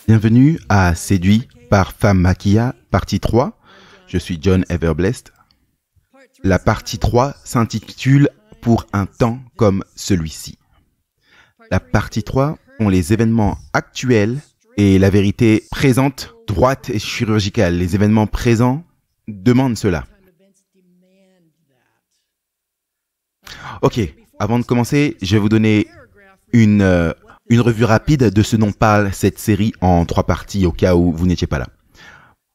Bienvenue à Séduit par Pharmakia, partie 3. Je suis John Everblest. La partie 3 s'intitule « Pour un temps comme celui-ci ». La partie 3 ont les événements actuels et la vérité présente, droite et chirurgicale. Les événements présents demandent cela. Ok, avant de commencer, je vais vous donner une revue rapide de ce dont parle cette série en 3 parties au cas où vous n'étiez pas là.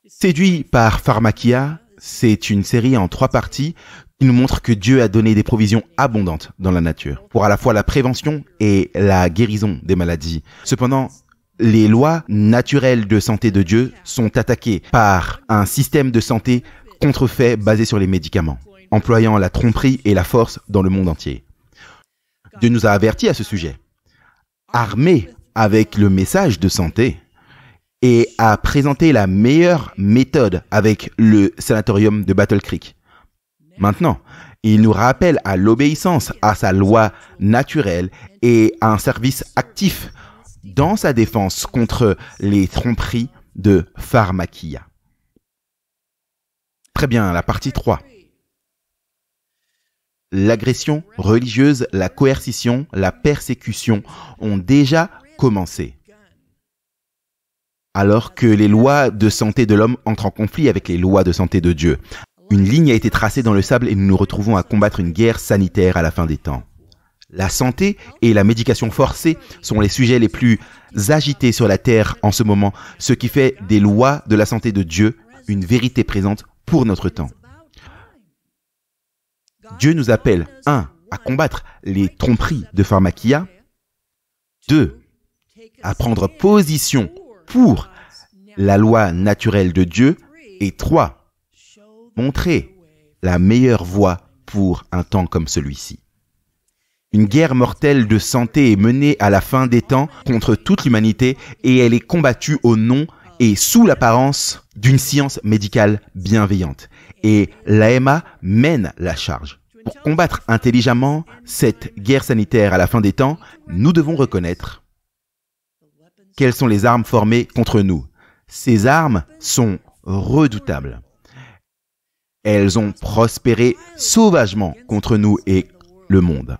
Séduit par Pharmakia, c'est une série en 3 parties qui nous montre que Dieu a donné des provisions abondantes dans la nature pour à la fois la prévention et la guérison des maladies. Cependant, les lois naturelles de santé de Dieu sont attaquées par un système de santé contrefait basé sur les médicaments, employant la tromperie et la force dans le monde entier. Dieu nous a avertis à ce sujet. Armé avec le message de santé et a présenté la meilleure méthode avec le sanatorium de Battle Creek. Maintenant, il nous rappelle à l'obéissance à sa loi naturelle et à un service actif dans sa défense contre les tromperies de Pharmakia. Très bien, la partie 3. L'agression religieuse, la coercition, la persécution ont déjà commencé. Alors que les lois de santé de l'homme entrent en conflit avec les lois de santé de Dieu. Une ligne a été tracée dans le sable et nous nous retrouvons à combattre une guerre sanitaire à la fin des temps. La santé et la médication forcée sont les sujets les plus agités sur la terre en ce moment, ce qui fait des lois de la santé de Dieu une vérité présente pour notre temps. Dieu nous appelle, 1. À combattre les tromperies de Pharmakia, 2. À prendre position pour la loi naturelle de Dieu, et 3. Montrer la meilleure voie pour un temps comme celui-ci. Une guerre mortelle de santé est menée à la fin des temps contre toute l'humanité et elle est combattue au nom et sous l'apparence d'une science médicale bienveillante. Et l'AMA mène la charge. Pour combattre intelligemment cette guerre sanitaire à la fin des temps, nous devons reconnaître quelles sont les armes formées contre nous. Ces armes sont redoutables. Elles ont prospéré sauvagement contre nous et le monde.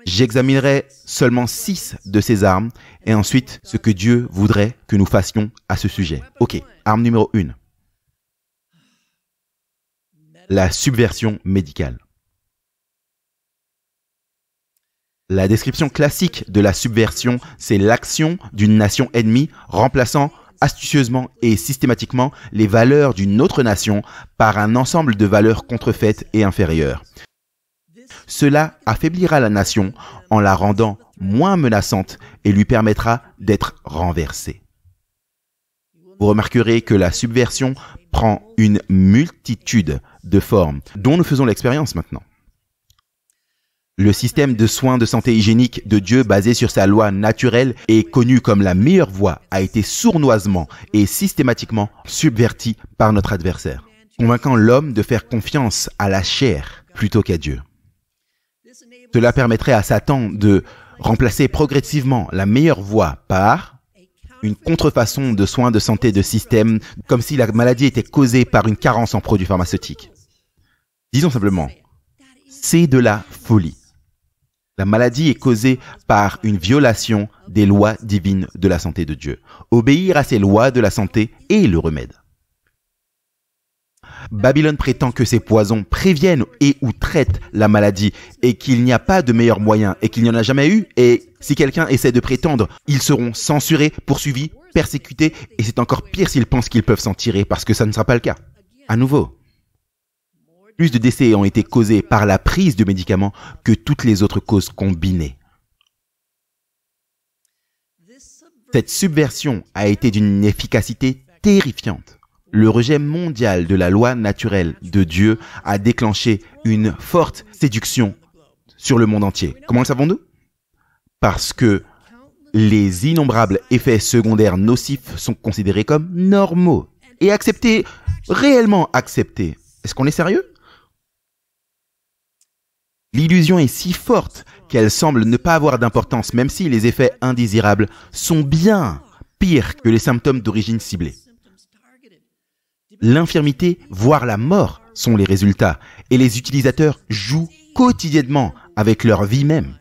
J'examinerai seulement 6 de ces armes et ensuite ce que Dieu voudrait que nous fassions à ce sujet. Ok, arme numéro 1. La subversion médicale. La description classique de la subversion, c'est l'action d'une nation ennemie remplaçant astucieusement et systématiquement les valeurs d'une autre nation par un ensemble de valeurs contrefaites et inférieures. Cela affaiblira la nation en la rendant moins menaçante et lui permettra d'être renversée. Vous remarquerez que la subversion prend une multitude de formes dont nous faisons l'expérience maintenant. Le système de soins de santé hygiénique de Dieu basé sur sa loi naturelle et connu comme la meilleure voie a été sournoisement et systématiquement subverti par notre adversaire, convainquant l'homme de faire confiance à la chair plutôt qu'à Dieu. Cela permettrait à Satan de remplacer progressivement la meilleure voie par une contrefaçon de soins de santé de système, comme si la maladie était causée par une carence en produits pharmaceutiques. Disons simplement, c'est de la folie. La maladie est causée par une violation des lois divines de la santé de Dieu. Obéir à ces lois de la santé est le remède. Babylone prétend que ces poisons préviennent et ou traitent la maladie et qu'il n'y a pas de meilleur moyen et qu'il n'y en a jamais eu. Et si quelqu'un essaie de prétendre, ils seront censurés, poursuivis, persécutés et c'est encore pire s'ils pensent qu'ils peuvent s'en tirer parce que ça ne sera pas le cas. À nouveau, plus de décès ont été causés par la prise de médicaments que toutes les autres causes combinées. Cette subversion a été d'une efficacité terrifiante. Le rejet mondial de la loi naturelle de Dieu a déclenché une forte séduction sur le monde entier. Comment le savons-nous? Parce que les innombrables effets secondaires nocifs sont considérés comme normaux et acceptés, réellement acceptés. Est-ce qu'on est sérieux? L'illusion est si forte qu'elle semble ne pas avoir d'importance, même si les effets indésirables sont bien pire que les symptômes d'origine ciblée. L'infirmité, voire la mort, sont les résultats, et les utilisateurs jouent quotidiennement avec leur vie même.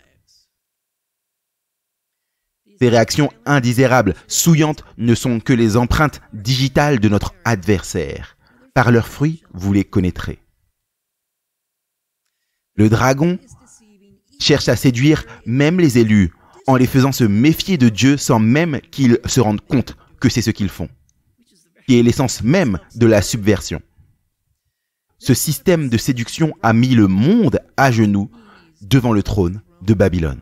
Ces réactions indésirables, souillantes, ne sont que les empreintes digitales de notre adversaire. Par leurs fruits, vous les connaîtrez. Le dragon cherche à séduire même les élus, en les faisant se méfier de Dieu sans même qu'ils se rendent compte que c'est ce qu'ils font, qui est l'essence même de la subversion. Ce système de séduction a mis le monde à genoux devant le trône de Babylone.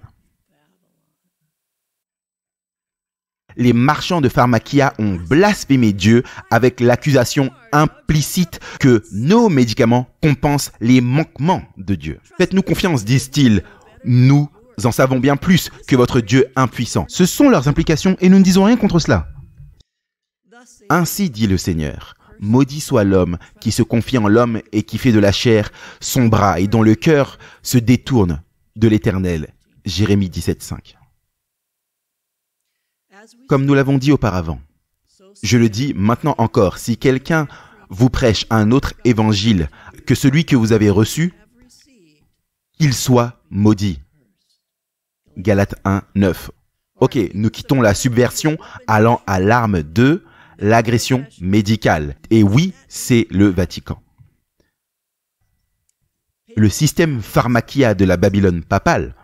Les marchands de pharmakia ont blasphémé Dieu avec l'accusation implicite que nos médicaments compensent les manquements de Dieu. Faites-nous confiance, disent-ils. Nous en savons bien plus que votre Dieu impuissant. Ce sont leurs implications et nous ne disons rien contre cela. Ainsi dit le Seigneur. Maudit soit l'homme qui se confie en l'homme et qui fait de la chair son bras et dont le cœur se détourne de l'Éternel. Jérémie 17,5. Comme nous l'avons dit auparavant, je le dis maintenant encore, si quelqu'un vous prêche un autre évangile que celui que vous avez reçu, qu'il soit maudit. Galates 1, 9. Ok, nous quittons la subversion allant à l'arme de l'agression médicale. Et oui, c'est le Vatican. Le système pharmakia de la Babylone papale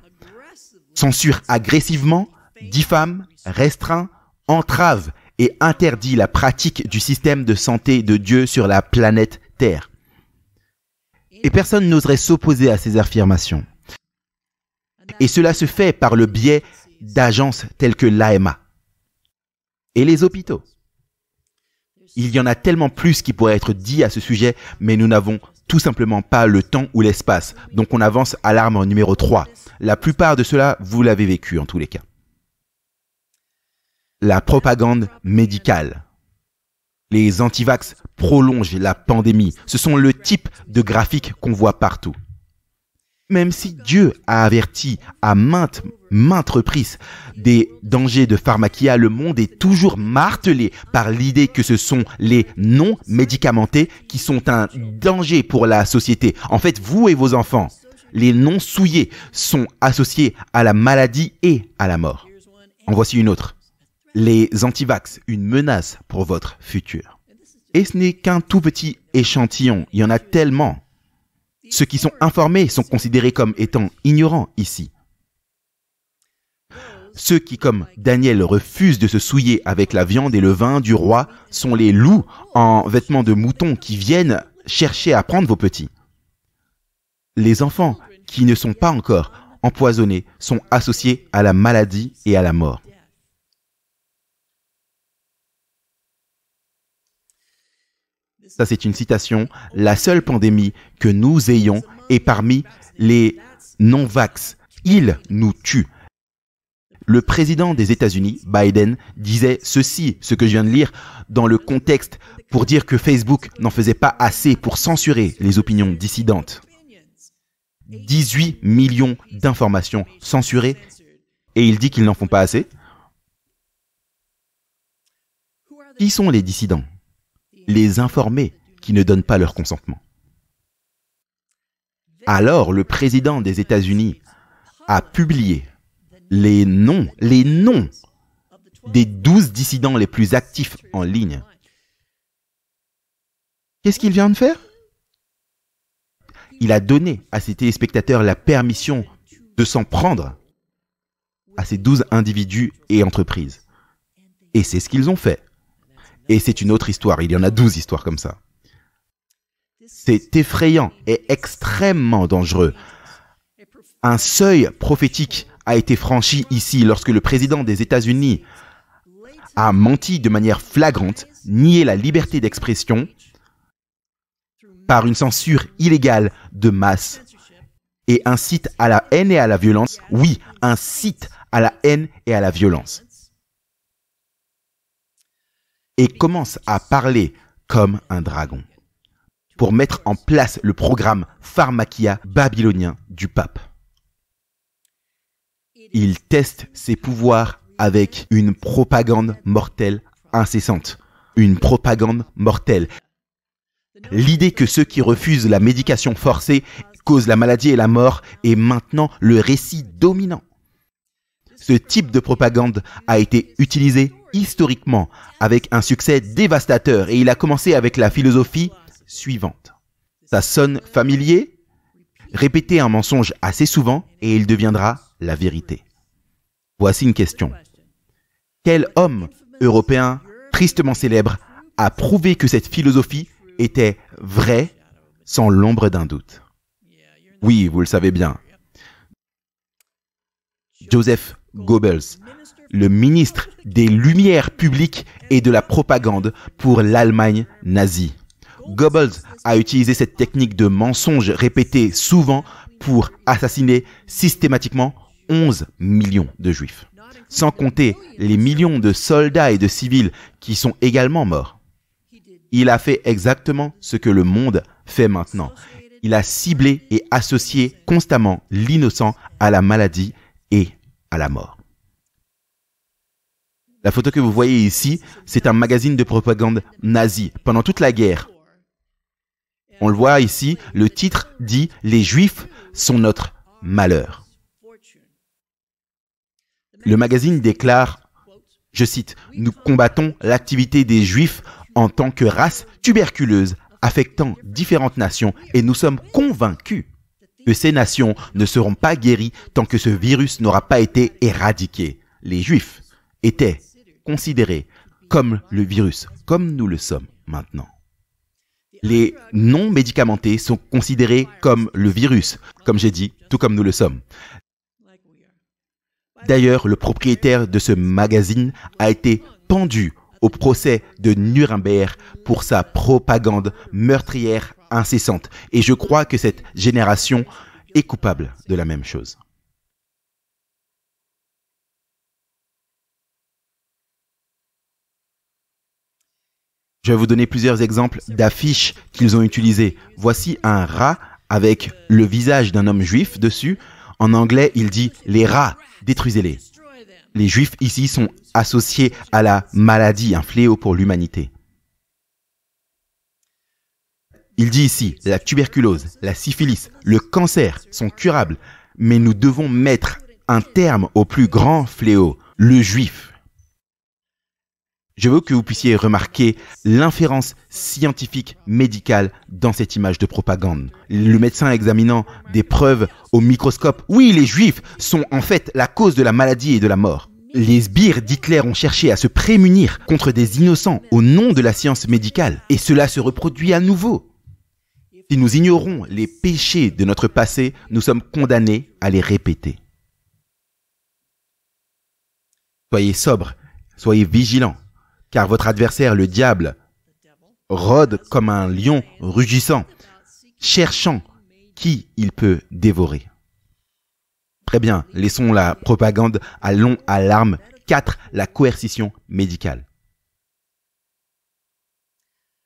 censure agressivement, diffame, restreint, entrave et interdit la pratique du système de santé de Dieu sur la planète Terre. Et personne n'oserait s'opposer à ces affirmations. Et cela se fait par le biais d'agences telles que l'AMA et les hôpitaux. Il y en a tellement plus qui pourrait être dit à ce sujet, mais nous n'avons tout simplement pas le temps ou l'espace. Donc on avance à l'arme numéro 3. La plupart de cela, vous l'avez vécu en tous les cas. La propagande médicale. Les antivax prolongent la pandémie. Ce sont le type de graphique qu'on voit partout. Même si Dieu a averti à maintes reprises des dangers de pharmakia, le monde est toujours martelé par l'idée que ce sont les non médicamentés qui sont un danger pour la société. En fait, vous et vos enfants, les non souillés, sont associés à la maladie et à la mort. En voici une autre. Les antivax, une menace pour votre futur. Et ce n'est qu'un tout petit échantillon, il y en a tellement. Ceux qui sont informés sont considérés comme étant ignorants ici. Ceux qui, comme Daniel, refusent de se souiller avec la viande et le vin du roi sont les loups en vêtements de mouton qui viennent chercher à prendre vos petits. Les enfants qui ne sont pas encore empoisonnés sont associés à la maladie et à la mort. Ça, c'est une citation. La seule pandémie que nous ayons est parmi les non-vax. Ils nous tuent. Le président des États-Unis, Biden, disait ceci, ce que je viens de lire, dans le contexte pour dire que Facebook n'en faisait pas assez pour censurer les opinions dissidentes. 18 millions d'informations censurées et il dit qu'ils n'en font pas assez. Qui sont les dissidents ? Les informés qui ne donnent pas leur consentement. Alors, le président des États-Unis a publié les noms des 12 dissidents les plus actifs en ligne. Qu'est-ce qu'il vient de faire ? Il a donné à ses téléspectateurs la permission de s'en prendre à ces 12 individus et entreprises. Et c'est ce qu'ils ont fait. Et c'est une autre histoire, il y en a 12 histoires comme ça. C'est effrayant et extrêmement dangereux. Un seuil prophétique a été franchi ici lorsque le président des États-Unis a menti de manière flagrante, nié la liberté d'expression par une censure illégale de masse et incite à la haine et à la violence. Oui, incite à la haine et à la violence. Et commence à parler comme un dragon pour mettre en place le programme pharmakia babylonien du pape. Il teste ses pouvoirs avec une propagande mortelle incessante. Une propagande mortelle. L'idée que ceux qui refusent la médication forcée causent la maladie et la mort est maintenant le récit dominant. Ce type de propagande a été utilisé historiquement avec un succès dévastateur et il a commencé avec la philosophie suivante. Ça sonne familier? Répétez un mensonge assez souvent et il deviendra la vérité. Voici une question. Quel homme européen tristement célèbre a prouvé que cette philosophie était vraie sans l'ombre d'un doute? Oui, vous le savez bien. Joseph Goebbels, le ministre des Lumières publiques et de la propagande pour l'Allemagne nazie. Goebbels a utilisé cette technique de mensonge répété souvent pour assassiner systématiquement 11 millions de juifs, sans compter les millions de soldats et de civils qui sont également morts. Il a fait exactement ce que le monde fait maintenant. Il a ciblé et associé constamment l'innocent à la maladie et à la mort. La photo que vous voyez ici, c'est un magazine de propagande nazi pendant toute la guerre. On le voit ici, le titre dit « Les Juifs sont notre malheur ». Le magazine déclare, je cite, « Nous combattons l'activité des Juifs en tant que race tuberculeuse affectant différentes nations et nous sommes convaincus que ces nations ne seront pas guéries tant que ce virus n'aura pas été éradiqué. Les Juifs étaient considérés comme le virus, comme nous le sommes maintenant. Les non-médicamentés sont considérés comme le virus, comme j'ai dit, tout comme nous le sommes. D'ailleurs, le propriétaire de ce magazine a été pendu au procès de Nuremberg pour sa propagande meurtrière incessante. Et je crois que cette génération est coupable de la même chose. Je vais vous donner plusieurs exemples d'affiches qu'ils ont utilisées. Voici un rat avec le visage d'un homme juif dessus. En anglais, il dit « Les rats, détruisez-les ». Les juifs ici sont associés à la maladie, un fléau pour l'humanité. Il dit ici, la tuberculose, la syphilis, le cancer sont curables, mais nous devons mettre un terme au plus grand fléau, le juif. Je veux que vous puissiez remarquer l'inférence scientifique médicale dans cette image de propagande. Le médecin examinant des preuves au microscope. Oui, les juifs sont en fait la cause de la maladie et de la mort. Les sbires d'Hitler ont cherché à se prémunir contre des innocents au nom de la science médicale. Et cela se reproduit à nouveau. Si nous ignorons les péchés de notre passé, nous sommes condamnés à les répéter. Soyez sobres, soyez vigilants. Car votre adversaire, le diable, rôde comme un lion rugissant, cherchant qui il peut dévorer. Très bien, laissons la propagande, allons à l'arme 4, la coercition médicale.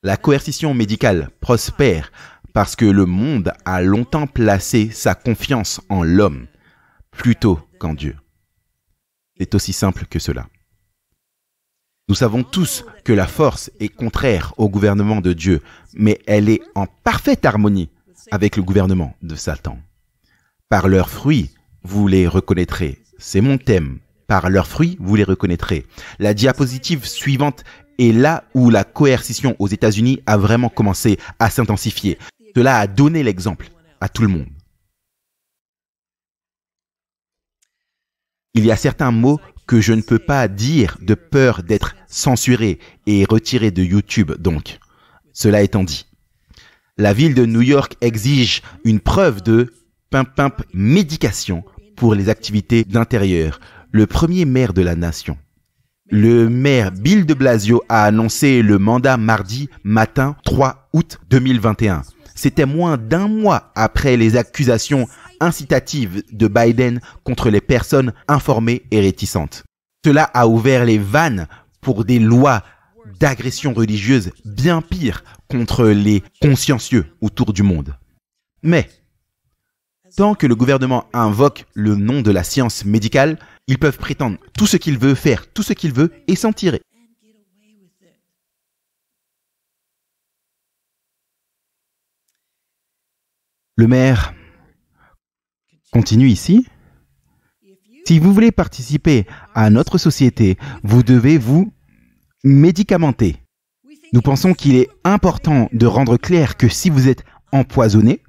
La coercition médicale prospère parce que le monde a longtemps placé sa confiance en l'homme plutôt qu'en Dieu. C'est aussi simple que cela. Nous savons tous que la force est contraire au gouvernement de Dieu, mais elle est en parfaite harmonie avec le gouvernement de Satan. Par leurs fruits, vous les reconnaîtrez. C'est mon thème. Par leurs fruits, vous les reconnaîtrez. La diapositive suivante est là où la coercition aux États-Unis a vraiment commencé à s'intensifier. Cela a donné l'exemple à tout le monde. Il y a certains mots que je ne peux pas dire de peur d'être censuré et retiré de YouTube donc. Cela étant dit, la ville de New York exige une preuve de médication pour les activités d'intérieur. Le premier maire de la nation. Le maire Bill de Blasio a annoncé le mandat mardi matin 3 août 2021. C'était moins d'un mois après les accusations incitatives de Biden contre les personnes informées et réticentes. Cela a ouvert les vannes pour des lois d'agression religieuse bien pires contre les consciencieux autour du monde. Mais, tant que le gouvernement invoque le nom de la science médicale, Ils peuvent prétendre tout ce qu'ils veulent, faire tout ce qu'ils veulent et s'en tirer. Le maire continue ici. Si vous voulez participer à notre société, vous devez vous médicamenter. Nous pensons qu'il est important de rendre clair que si vous êtes empoisonné,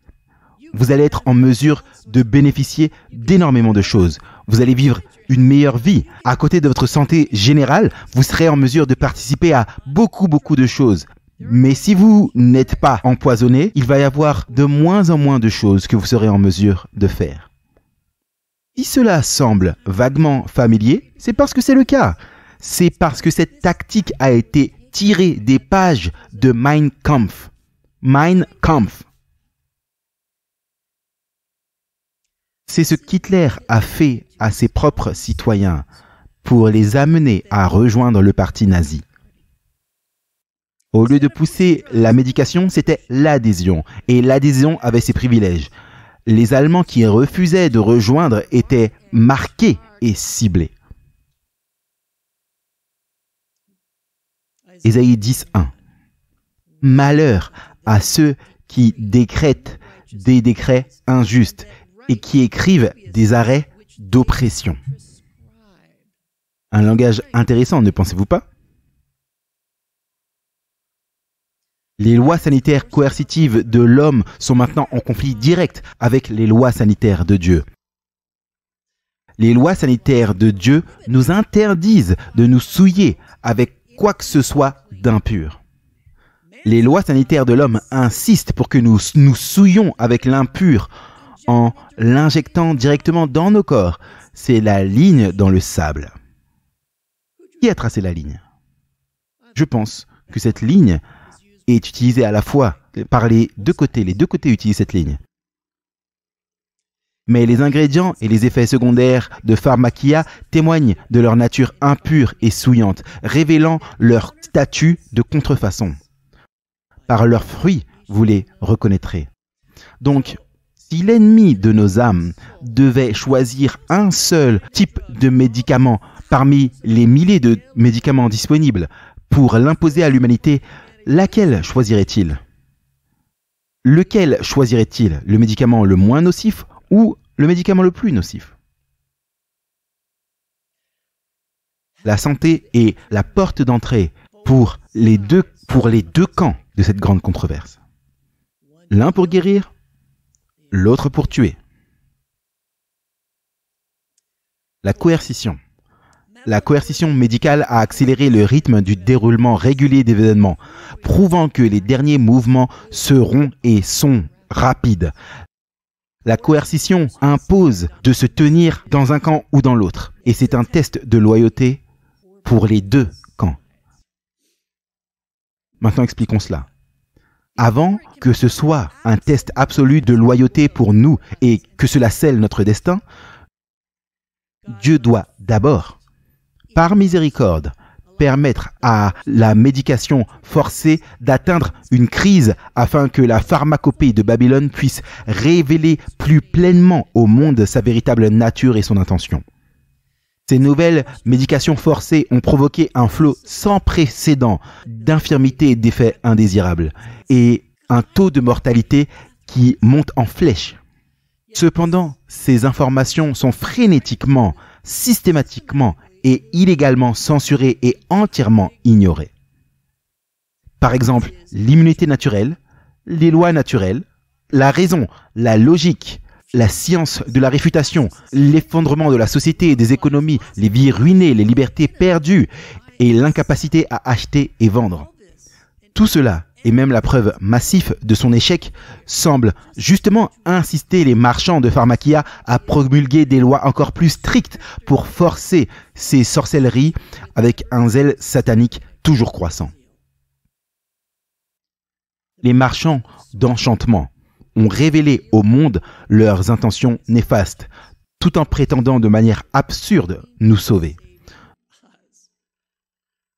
vous allez être en mesure de bénéficier d'énormément de choses. Vous allez vivre une meilleure vie. À côté de votre santé générale, vous serez en mesure de participer à beaucoup de choses. Mais si vous n'êtes pas empoisonné, il va y avoir de moins en moins de choses que vous serez en mesure de faire. Si cela semble vaguement familier, c'est parce que c'est le cas. C'est parce que cette tactique a été tirée des pages de Mein Kampf. Mein Kampf. C'est ce qu'Hitler a fait à ses propres citoyens pour les amener à rejoindre le parti nazi. Au lieu de pousser la médication, c'était l'adhésion. Et l'adhésion avait ses privilèges. Les Allemands qui refusaient de rejoindre étaient marqués et ciblés. Ésaïe 10:1. Malheur à ceux qui décrètent des décrets injustes et qui écrivent des arrêts d'oppression. Un langage intéressant, ne pensez-vous pas? Les lois sanitaires coercitives de l'homme sont maintenant en conflit direct avec les lois sanitaires de Dieu. Les lois sanitaires de Dieu nous interdisent de nous souiller avec quoi que ce soit d'impur. Les lois sanitaires de l'homme insistent pour que nous nous souillions avec l'impur en l'injectant directement dans nos corps. C'est la ligne dans le sable. Qui a tracé la ligne? Je pense que cette ligne est utilisée à la fois par les deux côtés. Les deux côtés utilisent cette ligne. Mais les ingrédients et les effets secondaires de pharmakia témoignent de leur nature impure et souillante, révélant leur statut de contrefaçon. Par leurs fruits, vous les reconnaîtrez. Donc, si l'ennemi de nos âmes devait choisir un seul type de médicament parmi les milliers de médicaments disponibles pour l'imposer à l'humanité, laquelle choisirait-il? Lequel choisirait-il? Le médicament le moins nocif ou le médicament le plus nocif? La santé est la porte d'entrée pour les deux camps de cette grande controverse. L'un pour guérir, l'autre pour tuer. La coercition. La coercition médicale a accéléré le rythme du déroulement régulier d'événements, prouvant que les derniers mouvements seront et sont rapides. La coercition impose de se tenir dans un camp ou dans l'autre, et c'est un test de loyauté pour les deux camps. Maintenant, expliquons cela. Avant que ce soit un test absolu de loyauté pour nous et que cela scelle notre destin, Dieu doit d'abord, par miséricorde, permettre à la médication forcée d'atteindre une crise afin que la pharmacopée de Babylone puisse révéler plus pleinement au monde sa véritable nature et son intention. Ces nouvelles médications forcées ont provoqué un flot sans précédent d'infirmités et d'effets indésirables et un taux de mortalité qui monte en flèche. Cependant, ces informations sont frénétiquement, systématiquement et illégalement censurées et entièrement ignorées. Par exemple, l'immunité naturelle, les lois naturelles, la raison, la logique, la science de la réfutation, l'effondrement de la société et des économies, les vies ruinées, les libertés perdues et l'incapacité à acheter et vendre. Tout cela, et même la preuve massive de son échec, semble justement inciter les marchands de pharmakia à promulguer des lois encore plus strictes pour forcer ces sorcelleries avec un zèle satanique toujours croissant. Les marchands d'enchantement ont révélé au monde leurs intentions néfastes, tout en prétendant de manière absurde nous sauver.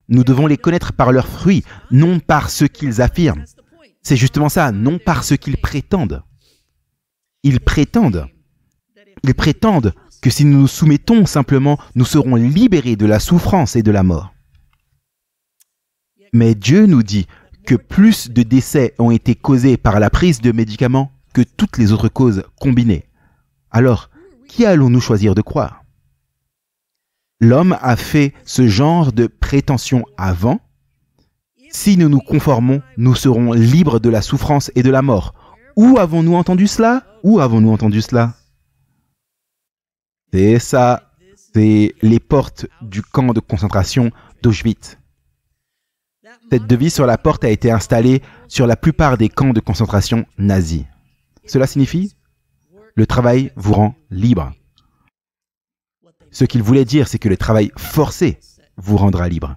Nous devons les connaître par leurs fruits, non par ce qu'ils affirment. C'est justement ça, non par ce qu'ils prétendent. Ils prétendent que si nous nous soumettons simplement, nous serons libérés de la souffrance et de la mort. Mais Dieu nous dit que plus de décès ont été causés par la prise de médicaments que toutes les autres causes combinées. Alors, qui allons-nous choisir de croire? L'homme a fait ce genre de prétention avant. Si nous nous conformons, nous serons libres de la souffrance et de la mort. Où avons-nous entendu cela? Où avons-nous entendu cela? C'est ça, c'est les portes du camp de concentration d'Auschwitz. Cette devise sur la porte a été installée sur la plupart des camps de concentration nazis. Cela signifie « le travail vous rend libre ». Ce qu'il voulait dire, c'est que le travail forcé vous rendra libre.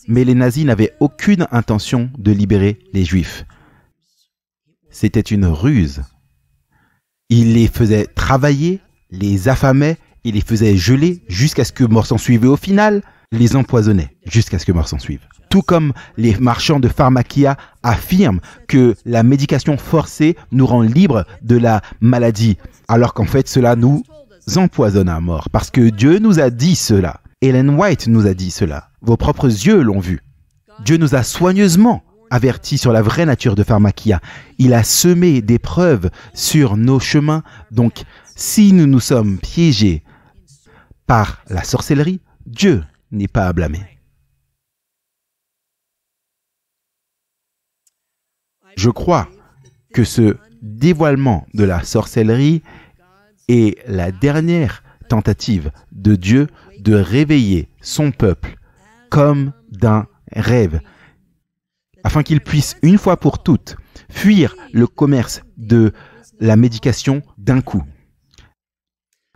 Mais les nazis n'avaient aucune intention de libérer les Juifs. C'était une ruse. Ils les faisaient travailler, les affamaient, ils les faisaient geler jusqu'à ce que mort s'en suive et au final, les empoisonnaient jusqu'à ce que mort s'en suive. Tout comme les marchands de pharmacia affirment que la médication forcée nous rend libres de la maladie, alors qu'en fait cela nous empoisonne à mort, parce que Dieu nous a dit cela. Ellen White nous a dit cela. Vos propres yeux l'ont vu. Dieu nous a soigneusement avertis sur la vraie nature de pharmacia. Il a semé des preuves sur nos chemins. Donc, si nous nous sommes piégés par la sorcellerie, Dieu n'est pas à blâmer. Je crois que ce dévoilement de la sorcellerie est la dernière tentative de Dieu de réveiller son peuple comme d'un rêve, afin qu'il puisse une fois pour toutes fuir le commerce de la médication d'un coup.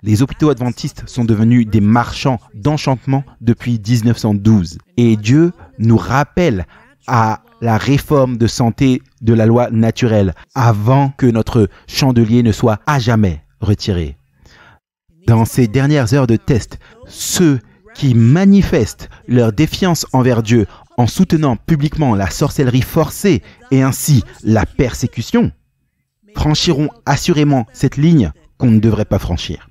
Les hôpitaux adventistes sont devenus des marchands d'enchantement depuis 1912 et Dieu nous rappelle à la réforme de santé de la loi naturelle avant que notre chandelier ne soit à jamais retiré. Dans ces dernières heures de test, ceux qui manifestent leur défiance envers Dieu en soutenant publiquement la sorcellerie forcée et ainsi la persécution, franchiront assurément cette ligne qu'on ne devrait pas franchir.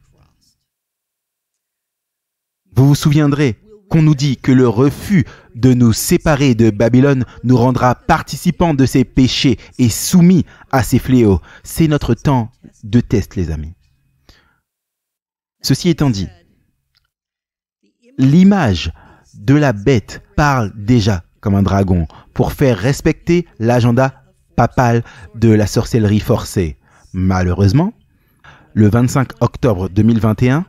Vous vous souviendrez qu'on nous dit que le refus de nous séparer de Babylone nous rendra participants de ses péchés et soumis à ses fléaux. C'est notre temps de test, les amis. Ceci étant dit, l'image de la bête parle déjà comme un dragon pour faire respecter l'agenda papal de la sorcellerie forcée. Malheureusement, le 25 octobre 2021,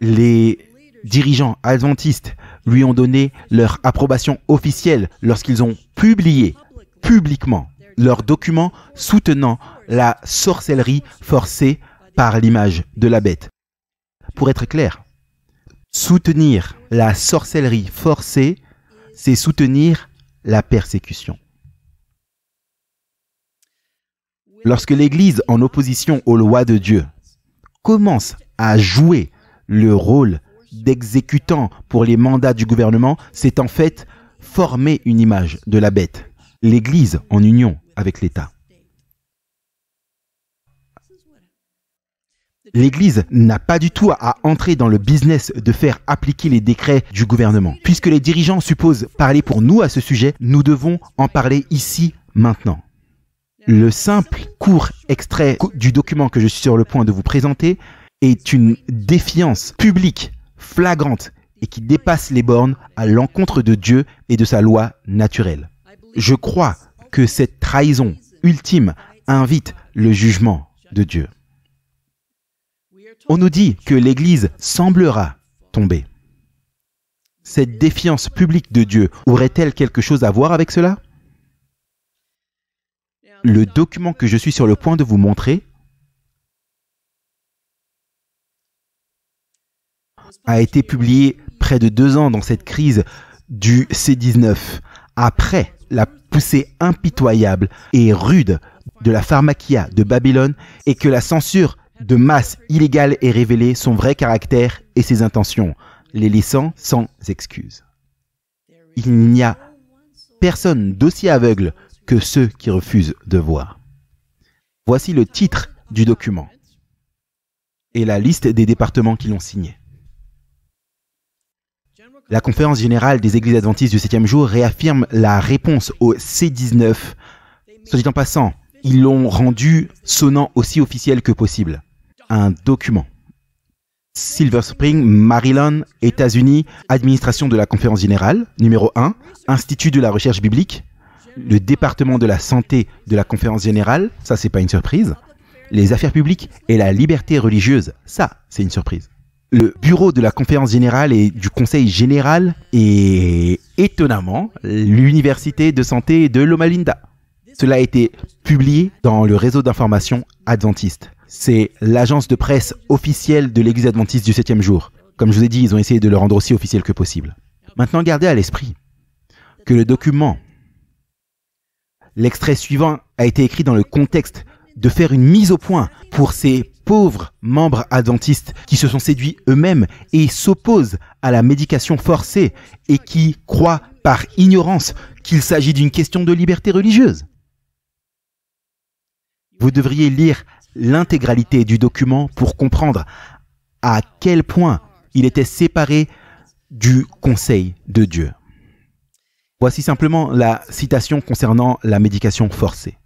les dirigeants adventistes lui ont donné leur approbation officielle lorsqu'ils ont publié publiquement leurs documents soutenant la sorcellerie forcée par l'image de la bête. Pour être clair, soutenir la sorcellerie forcée, c'est soutenir la persécution. Lorsque l'Église, en opposition aux lois de Dieu, commence à jouer le rôle d'exécutant pour les mandats du gouvernement, c'est en fait former une image de la bête. L'Église en union avec l'État. L'Église n'a pas du tout à entrer dans le business de faire appliquer les décrets du gouvernement. Puisque les dirigeants supposent parler pour nous à ce sujet, nous devons en parler ici, maintenant. Le simple court extrait du document que je suis sur le point de vous présenter est une défiance publique, flagrante et qui dépasse les bornes à l'encontre de Dieu et de sa loi naturelle. Je crois que cette trahison ultime invite le jugement de Dieu. On nous dit que l'Église semblera tomber. Cette défiance publique de Dieu aurait-elle quelque chose à voir avec cela? Le document que je suis sur le point de vous montrer a été publié près de 2 ans dans cette crise du C-19, après la poussée impitoyable et rude de la pharmacia de Babylone et que la censure de masse illégale ait révélé son vrai caractère et ses intentions, les laissant sans excuse. Il n'y a personne d'aussi aveugle que ceux qui refusent de voir. Voici le titre du document. et la liste des départements qui l'ont signé. La conférence générale des églises adventistes du 7e jour réaffirme la réponse au C19. Soit dit en passant, ils l'ont rendu sonnant aussi officiel que possible. Un document. Silver Spring, Maryland, États-Unis, administration de la conférence générale, numéro 1, Institut de la recherche biblique, le département de la santé de la conférence générale, ça c'est pas une surprise, les affaires publiques et la liberté religieuse, ça c'est une surprise. Le bureau de la conférence générale et du conseil général et étonnamment l'université de santé de Loma Linda. Cela a été publié dans le réseau d'information adventiste. C'est l'agence de presse officielle de l'église adventiste du 7e jour. Comme je vous ai dit, ils ont essayé de le rendre aussi officiel que possible. Maintenant, gardez à l'esprit que le document, l'extrait suivant a été écrit dans le contexte de faire une mise au point pour ces pauvres membres adventistes qui se sont séduits eux-mêmes et s'opposent à la médication forcée et qui croient par ignorance qu'il s'agit d'une question de liberté religieuse. Vous devriez lire l'intégralité du document pour comprendre à quel point il était séparé du conseil de Dieu. Voici simplement la citation concernant la médication forcée.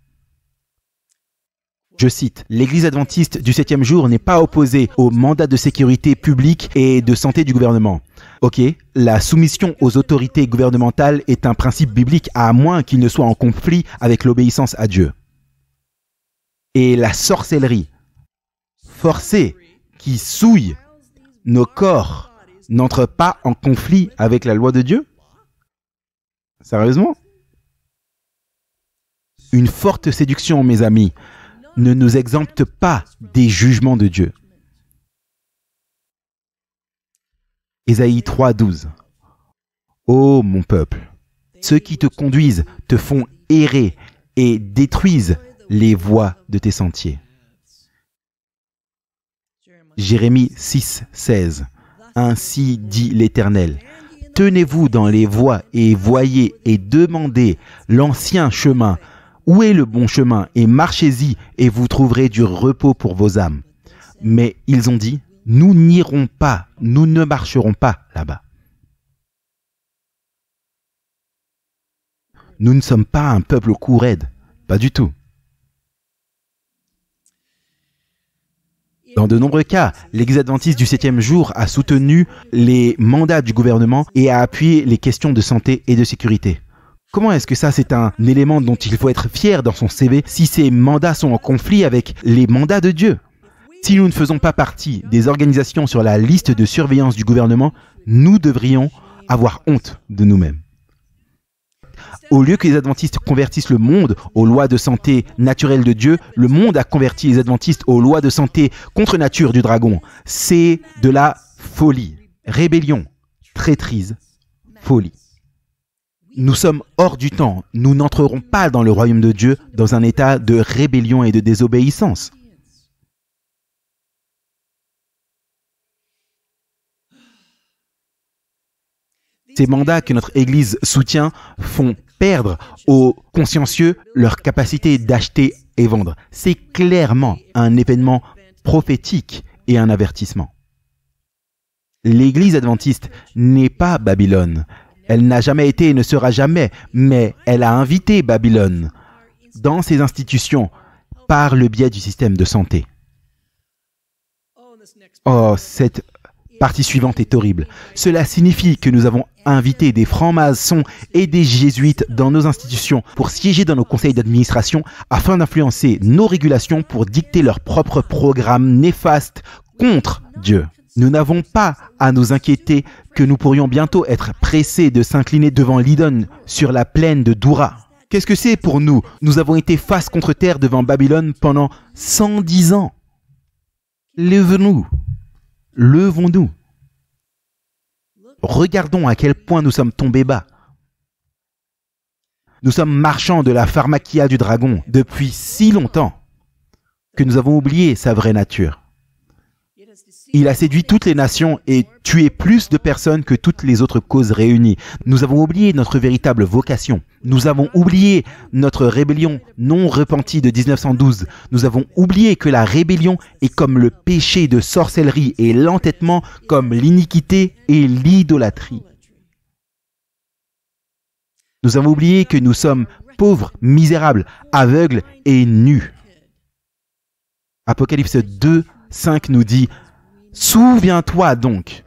Je cite, « L'Église adventiste du 7e jour n'est pas opposée au mandat de sécurité publique et de santé du gouvernement. Ok, la soumission aux autorités gouvernementales est un principe biblique à moins qu'il ne soit en conflit avec l'obéissance à Dieu. Et la sorcellerie forcée qui souille nos corps n'entre pas en conflit avec la loi de Dieu? Sérieusement? Une forte séduction, mes amis, ne nous exempte pas des jugements de Dieu. Ésaïe 3:12. Ô mon peuple, ceux qui te conduisent te font errer et détruisent les voies de tes sentiers. Jérémie 6:16. Ainsi dit l'Éternel. Tenez-vous dans les voies et voyez et demandez l'ancien chemin. Où est le bon chemin? Et marchez-y et vous trouverez du repos pour vos âmes. Mais ils ont dit, nous n'irons pas, nous ne marcherons pas là-bas. Nous ne sommes pas un peuple au cou raide, pas du tout. Dans de nombreux cas, l'Église adventiste du 7e jour a soutenu les mandats du gouvernement et a appuyé les questions de santé et de sécurité. Comment est-ce que ça, c'est un élément dont il faut être fier dans son CV si ces mandats sont en conflit avec les mandats de Dieu? Si nous ne faisons pas partie des organisations sur la liste de surveillance du gouvernement, nous devrions avoir honte de nous-mêmes. Au lieu que les adventistes convertissent le monde aux lois de santé naturelles de Dieu, le monde a converti les adventistes aux lois de santé contre nature du dragon. C'est de la folie, rébellion, traîtrise, folie. Nous sommes hors du temps. Nous n'entrerons pas dans le royaume de Dieu dans un état de rébellion et de désobéissance. Ces mandats que notre Église soutient font perdre aux consciencieux leur capacité d'acheter et vendre. C'est clairement un événement prophétique et un avertissement. L'Église adventiste n'est pas Babylone. Elle n'a jamais été et ne sera jamais, mais elle a invité Babylone dans ses institutions par le biais du système de santé. Oh, cette partie suivante est horrible. Cela signifie que nous avons invité des francs-maçons et des jésuites dans nos institutions pour siéger dans nos conseils d'administration afin d'influencer nos régulations pour dicter leurs propres programmes néfastes contre Dieu. Nous n'avons pas à nous inquiéter que nous pourrions bientôt être pressés de s'incliner devant l'idole sur la plaine de Doura. Qu'est-ce que c'est pour nous? Nous avons été face contre terre devant Babylone pendant 110 ans. Levons-nous. Levons-nous. Regardons à quel point nous sommes tombés bas. Nous sommes marchands de la pharmakia du dragon depuis si longtemps que nous avons oublié sa vraie nature. Il a séduit toutes les nations et tué plus de personnes que toutes les autres causes réunies. Nous avons oublié notre véritable vocation. Nous avons oublié notre rébellion non repentie de 1912. Nous avons oublié que la rébellion est comme le péché de sorcellerie et l'entêtement comme l'iniquité et l'idolâtrie. Nous avons oublié que nous sommes pauvres, misérables, aveugles et nus. Apocalypse 2, 5 nous dit « Souviens-toi donc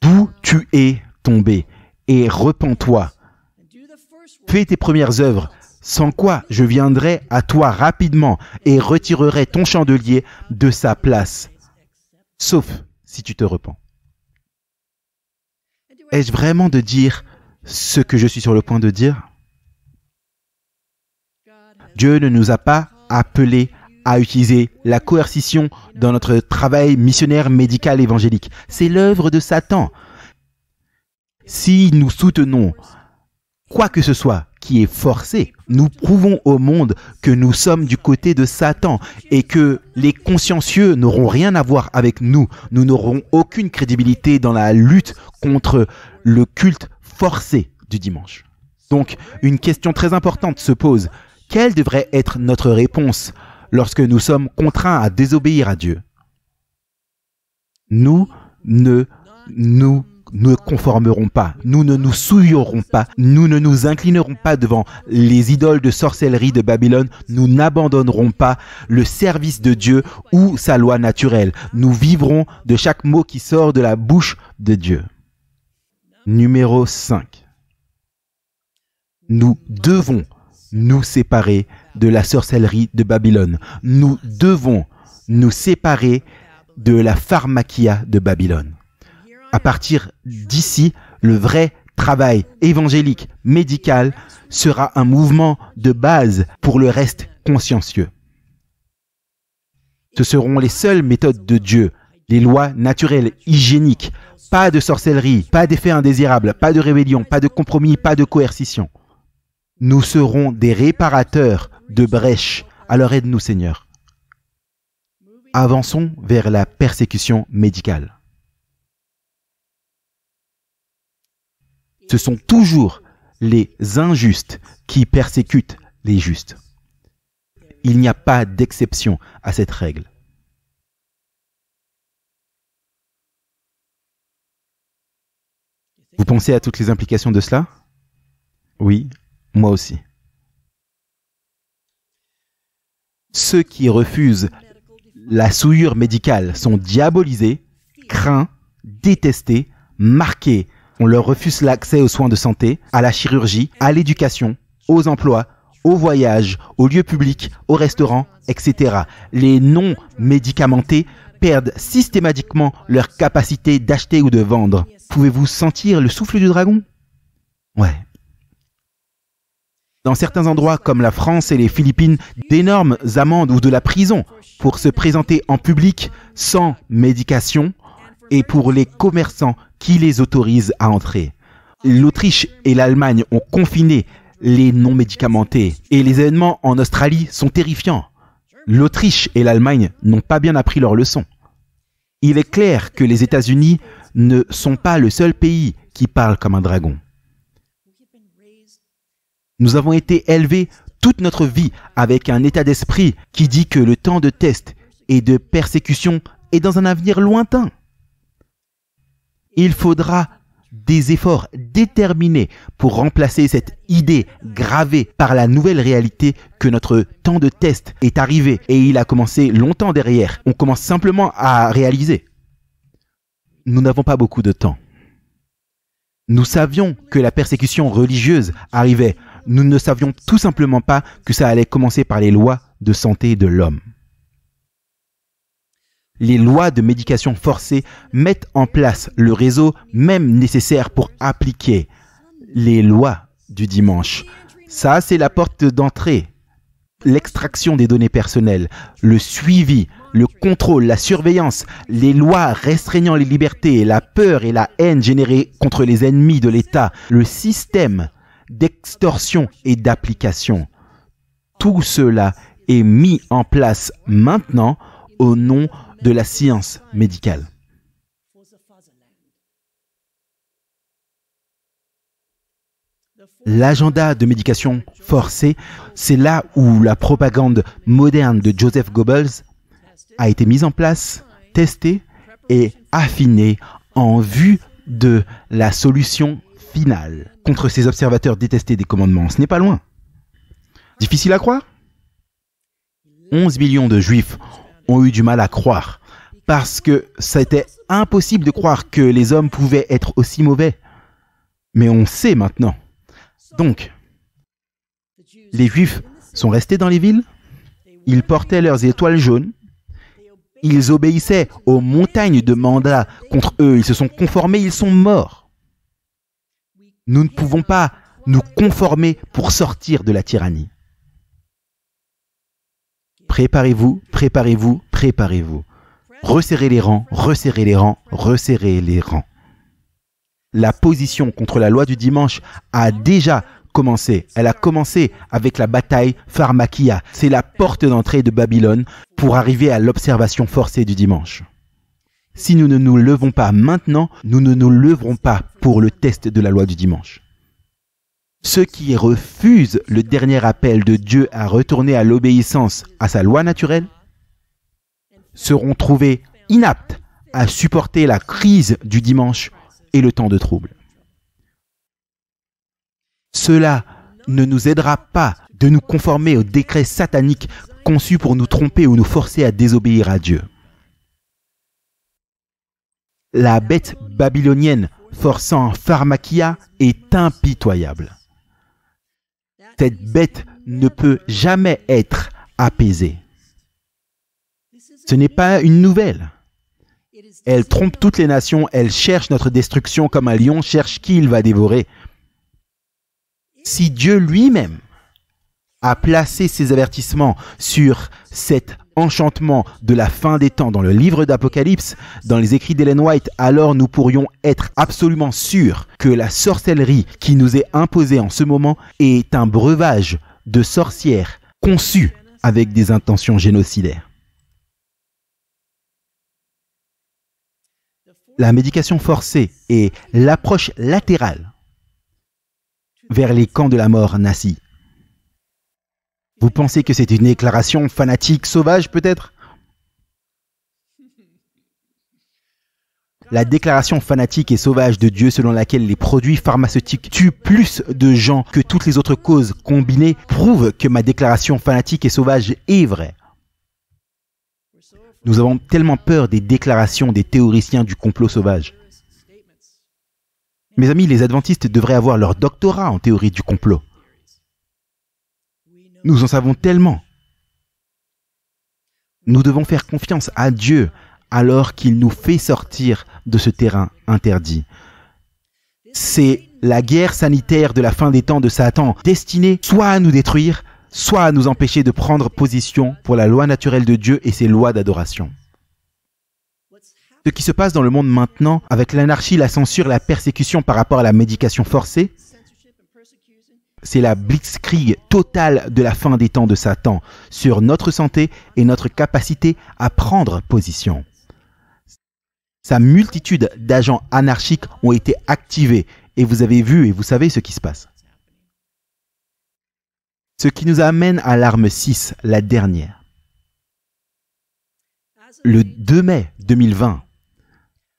d'où tu es tombé et repens-toi. Fais tes premières œuvres, sans quoi je viendrai à toi rapidement et retirerai ton chandelier de sa place, sauf si tu te repens. » Ai-je vraiment de dire ce que je suis sur le point de dire? Dieu ne nous a pas appelés à utiliser la coercition dans notre travail missionnaire médical évangélique. C'est l'œuvre de Satan. Si nous soutenons quoi que ce soit qui est forcé, nous prouvons au monde que nous sommes du côté de Satan et que les consciencieux n'auront rien à voir avec nous. Nous n'aurons aucune crédibilité dans la lutte contre le culte forcé du dimanche. Donc, une question très importante se pose. Quelle devrait être notre réponse lorsque nous sommes contraints à désobéir à Dieu? Nous ne nous conformerons pas, nous ne nous souillerons pas, nous ne nous inclinerons pas devant les idoles de sorcellerie de Babylone, nous n'abandonnerons pas le service de Dieu ou sa loi naturelle. Nous vivrons de chaque mot qui sort de la bouche de Dieu. Numéro 5. Nous devons nous séparer de la sorcellerie de Babylone. Nous devons nous séparer de la pharmakia de Babylone. À partir d'ici, le vrai travail évangélique, médical, sera un mouvement de base pour le reste consciencieux. Ce seront les seules méthodes de Dieu, les lois naturelles, hygiéniques, pas de sorcellerie, pas d'effets indésirables, pas de rébellion, pas de compromis, pas de coercition. Nous serons des réparateurs de brèches. Alors aide-nous, Seigneur. Avançons vers la persécution médicale. Ce sont toujours les injustes qui persécutent les justes. Il n'y a pas d'exception à cette règle. Vous pensez à toutes les implications de cela? Oui, moi aussi. Ceux qui refusent la souillure médicale sont diabolisés, craints, détestés, marqués. On leur refuse l'accès aux soins de santé, à la chirurgie, à l'éducation, aux emplois, aux voyages, aux lieux publics, aux restaurants, etc. Les non-médicamentés perdent systématiquement leur capacité d'acheter ou de vendre. Pouvez-vous sentir le souffle du dragon? Ouais. Dans certains endroits comme la France et les Philippines, d'énormes amendes ou de la prison pour se présenter en public sans médication et pour les commerçants qui les autorisent à entrer. L'Autriche et l'Allemagne ont confiné les non-médicamentés et les événements en Australie sont terrifiants. L'Autriche et l'Allemagne n'ont pas bien appris leur leçon. Il est clair que les États-Unis ne sont pas le seul pays qui parle comme un dragon. Nous avons été élevés toute notre vie avec un état d'esprit qui dit que le temps de test et de persécution est dans un avenir lointain. Il faudra des efforts déterminés pour remplacer cette idée gravée par la nouvelle réalité que notre temps de test est arrivé et il a commencé longtemps derrière. On commence simplement à réaliser. Nous n'avons pas beaucoup de temps. Nous savions que la persécution religieuse arrivait. Nous ne savions tout simplement pas que ça allait commencer par les lois de santé de l'homme. Les lois de médication forcée mettent en place le réseau même nécessaire pour appliquer les lois du dimanche. Ça, c'est la porte d'entrée. L'extraction des données personnelles, le suivi, le contrôle, la surveillance, les lois restreignant les libertés, la peur et la haine générées contre les ennemis de l'État, le système d'extorsion et d'application. Tout cela est mis en place maintenant au nom de la science médicale. L'agenda de médication forcée, c'est là où la propagande moderne de Joseph Goebbels a été mise en place, testée et affinée en vue de la solution finale contre ces observateurs détestés des commandements. Ce n'est pas loin. Difficile à croire ? 11 millions de Juifs ont eu du mal à croire parce que ça était impossible de croire que les hommes pouvaient être aussi mauvais. Mais on sait maintenant. Donc, les Juifs sont restés dans les villes, ils portaient leurs étoiles jaunes, ils obéissaient aux montagnes de mandats contre eux, ils se sont conformés, ils sont morts. Nous ne pouvons pas nous conformer pour sortir de la tyrannie. Préparez-vous, préparez-vous, préparez-vous. Resserrez les rangs, resserrez les rangs, resserrez les rangs. La position contre la loi du dimanche a déjà commencé. Elle a commencé avec la bataille Pharmakia. C'est la porte d'entrée de Babylone pour arriver à l'observation forcée du dimanche. Si nous ne nous levons pas maintenant, nous ne nous leverons pas pour le test de la loi du dimanche. Ceux qui refusent le dernier appel de Dieu à retourner à l'obéissance à sa loi naturelle seront trouvés inaptes à supporter la crise du dimanche et le temps de trouble. Cela ne nous aidera pas de nous conformer aux décrets sataniques conçus pour nous tromper ou nous forcer à désobéir à Dieu. La bête babylonienne forçant Pharmakia est impitoyable. Cette bête ne peut jamais être apaisée. Ce n'est pas une nouvelle. Elle trompe toutes les nations, elle cherche notre destruction comme un lion cherche qui il va dévorer. Si Dieu lui-même a placé ses avertissements sur cet enchantement de la fin des temps dans le livre d'Apocalypse, dans les écrits d'Ellen White, alors nous pourrions être absolument sûrs que la sorcellerie qui nous est imposée en ce moment est un breuvage de sorcières conçu avec des intentions génocidaires. La médication forcée et l'approche latérale vers les camps de la mort nazis. Vous pensez que c'est une déclaration fanatique sauvage peut-être ? La déclaration fanatique et sauvage de Dieu selon laquelle les produits pharmaceutiques tuent plus de gens que toutes les autres causes combinées prouve que ma déclaration fanatique et sauvage est vraie. Nous avons tellement peur des déclarations des théoriciens du complot sauvage. Mes amis, les adventistes devraient avoir leur doctorat en théorie du complot. Nous en savons tellement. Nous devons faire confiance à Dieu alors qu'il nous fait sortir de ce terrain interdit. C'est la guerre sanitaire de la fin des temps de Satan, destinée soit à nous détruire, soit à nous empêcher de prendre position pour la loi naturelle de Dieu et ses lois d'adoration. Ce qui se passe dans le monde maintenant, avec l'anarchie, la censure, la persécution par rapport à la médication forcée, c'est la blitzkrieg totale de la fin des temps de Satan sur notre santé et notre capacité à prendre position. Sa multitude d'agents anarchiques ont été activés et vous avez vu et vous savez ce qui se passe. Ce qui nous amène à l'arme 6, la dernière. Le 2 mai 2020,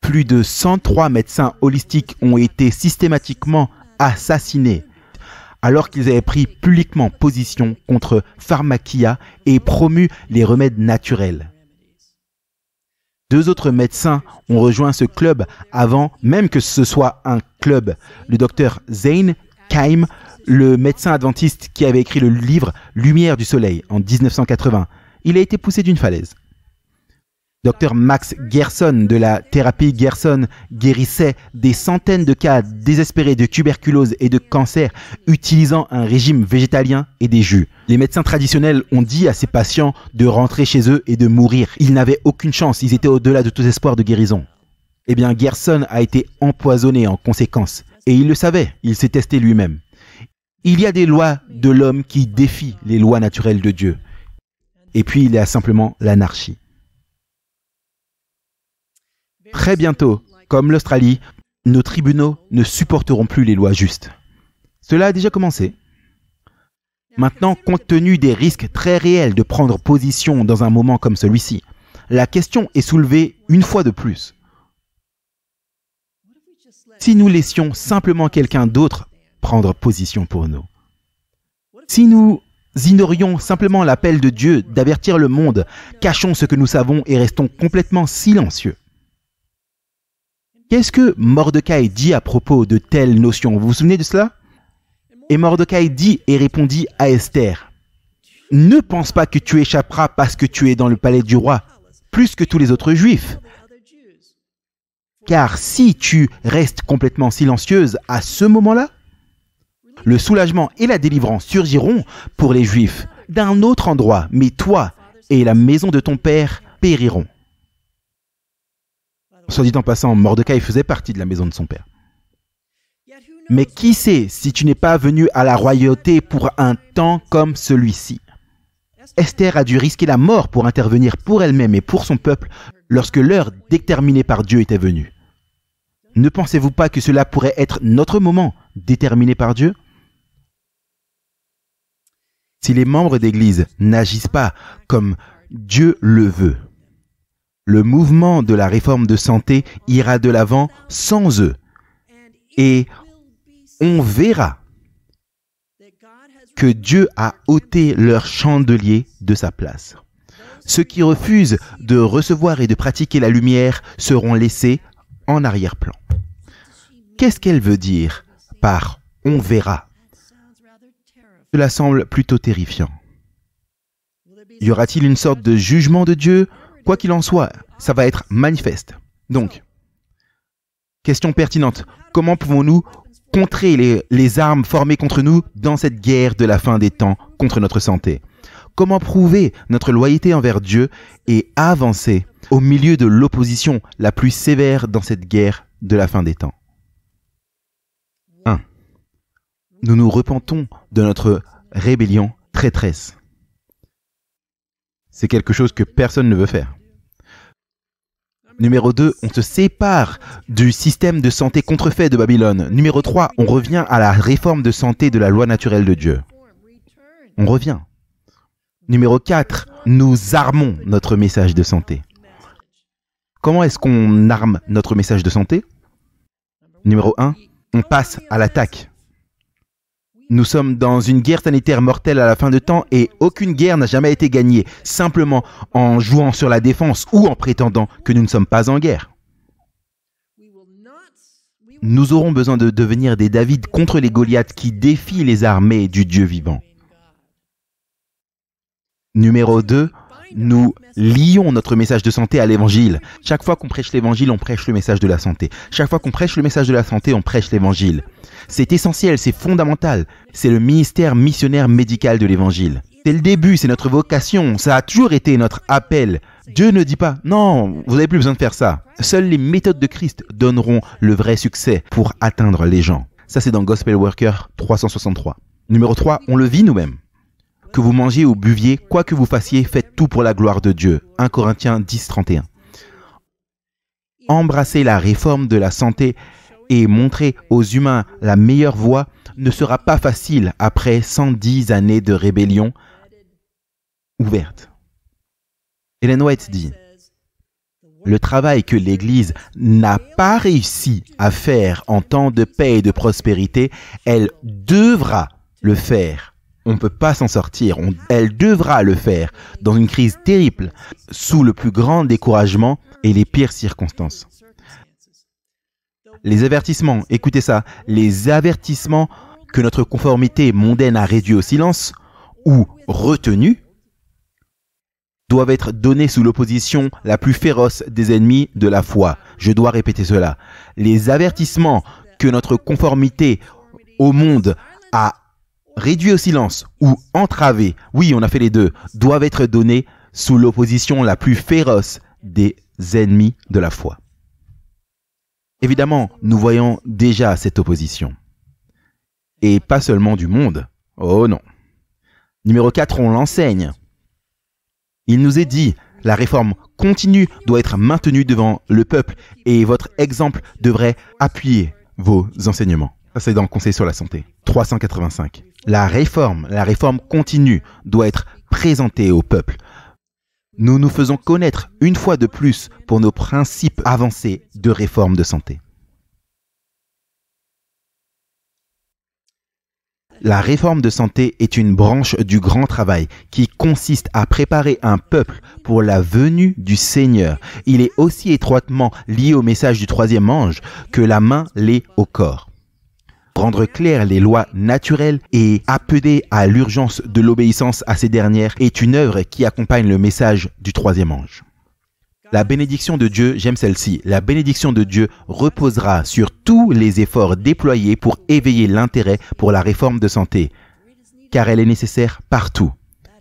plus de 103 médecins holistiques ont été systématiquement assassinés alors qu'ils avaient pris publiquement position contre Pharmakia et promu les remèdes naturels. 2 autres médecins ont rejoint ce club avant même que ce soit un club. Le docteur Zane Kaim, le médecin adventiste qui avait écrit le livre Lumière du Soleil en 1980. Il a été poussé d'une falaise. Dr Max Gerson de la thérapie Gerson guérissait des centaines de cas désespérés de tuberculose et de cancer utilisant un régime végétalien et des jus. Les médecins traditionnels ont dit à ces patients de rentrer chez eux et de mourir. Ils n'avaient aucune chance, ils étaient au-delà de tout espoir de guérison. Eh bien, Gerson a été empoisonné en conséquence. Et il le savait, il s'est testé lui-même. Il y a des lois de l'homme qui défient les lois naturelles de Dieu. Et puis, il y a simplement l'anarchie. Très bientôt, comme l'Australie, nos tribunaux ne supporteront plus les lois justes. Cela a déjà commencé. Maintenant, compte tenu des risques très réels de prendre position dans un moment comme celui-ci, la question est soulevée une fois de plus. Si nous laissions simplement quelqu'un d'autre prendre position pour nous, si nous ignorions simplement l'appel de Dieu d'avertir le monde, cachons ce que nous savons et restons complètement silencieux. Qu'est-ce que Mordecai dit à propos de telles notions? Vous vous souvenez de cela? Et Mordecai dit et répondit à Esther, « Ne pense pas que tu échapperas parce que tu es dans le palais du roi, plus que tous les autres Juifs. Car si tu restes complètement silencieuse à ce moment-là, le soulagement et la délivrance surgiront pour les Juifs d'un autre endroit, mais toi et la maison de ton père périront. » Soit dit en passant, Mordecai faisait partie de la maison de son père. Mais qui sait si tu n'es pas venu à la royauté pour un temps comme celui-ci? Esther a dû risquer la mort pour intervenir pour elle-même et pour son peuple lorsque l'heure déterminée par Dieu était venue. Ne pensez-vous pas que cela pourrait être notre moment déterminé par Dieu? Si les membres d'Église n'agissent pas comme Dieu le veut, le mouvement de la réforme de santé ira de l'avant sans eux. Et on verra que Dieu a ôté leur chandelier de sa place. Ceux qui refusent de recevoir et de pratiquer la lumière seront laissés en arrière-plan. Qu'est-ce qu'elle veut dire par « on verra » ? Cela semble plutôt terrifiant. Y aura-t-il une sorte de jugement de Dieu? Quoi qu'il en soit, ça va être manifeste. Donc, question pertinente, comment pouvons-nous contrer les armes formées contre nous dans cette guerre de la fin des temps contre notre santé? Comment prouver notre loyauté envers Dieu et avancer au milieu de l'opposition la plus sévère dans cette guerre de la fin des temps? 1. Nous nous repentons de notre rébellion traîtresse. C'est quelque chose que personne ne veut faire. Numéro 2, on se sépare du système de santé contrefait de Babylone. Numéro 3, on revient à la réforme de santé de la loi naturelle de Dieu. On revient. Numéro 4, nous armons notre message de santé. Comment est-ce qu'on arme notre message de santé? Numéro 1, on passe à l'attaque. Nous sommes dans une guerre sanitaire mortelle à la fin de temps et aucune guerre n'a jamais été gagnée simplement en jouant sur la défense ou en prétendant que nous ne sommes pas en guerre. Nous aurons besoin de devenir des David contre les Goliaths qui défient les armées du Dieu vivant. Numéro 2, nous lions notre message de santé à l'évangile. Chaque fois qu'on prêche l'évangile, on prêche le message de la santé. Chaque fois qu'on prêche le message de la santé, on prêche l'évangile. C'est essentiel, c'est fondamental. C'est le ministère missionnaire médical de l'évangile. C'est le début, c'est notre vocation. Ça a toujours été notre appel. Dieu ne dit pas, non, vous n'avez plus besoin de faire ça. Seules les méthodes de Christ donneront le vrai succès pour atteindre les gens. Ça, c'est dans Gospel Worker 363. Numéro 3, on le vit nous-mêmes. Que vous mangiez ou buviez, quoi que vous fassiez, faites tout pour la gloire de Dieu. 1 Corinthiens 10, 31. Embrasser la réforme de la santé et montrer aux humains la meilleure voie ne sera pas facile après 110 années de rébellion ouverte. Ellen White dit, le travail que l'Église n'a pas réussi à faire en temps de paix et de prospérité, elle devra le faire. On ne peut pas s'en sortir. Elle devra le faire dans une crise terrible, sous le plus grand découragement et les pires circonstances. Les avertissements, écoutez ça, les avertissements que notre conformité mondaine a réduits au silence ou retenus doivent être donnés sous l'opposition la plus féroce des ennemis de la foi. Je dois répéter cela. Les avertissements que notre conformité au monde a réduits au silence ou entravés, oui, on a fait les deux, doivent être donnés sous l'opposition la plus féroce des ennemis de la foi. Évidemment, nous voyons déjà cette opposition. Et pas seulement du monde. Oh non. Numéro 4, on l'enseigne. Il nous est dit, la réforme continu doit être maintenu devant le peuple et votre exemple devrait appuyer vos enseignements. Ça, c'est dans le Conseil sur la santé. 385. La réforme continue doit être présentée au peuple. Nous nous faisons connaître une fois de plus pour nos principes avancés de réforme de santé. La réforme de santé est une branche du grand travail qui consiste à préparer un peuple pour la venue du Seigneur. Il est aussi étroitement lié au message du troisième ange que la main l'est au corps. Rendre claires les lois naturelles et appeler à l'urgence de l'obéissance à ces dernières est une œuvre qui accompagne le message du troisième ange. La bénédiction de Dieu, j'aime celle-ci, la bénédiction de Dieu reposera sur tous les efforts déployés pour éveiller l'intérêt pour la réforme de santé, car elle est nécessaire partout.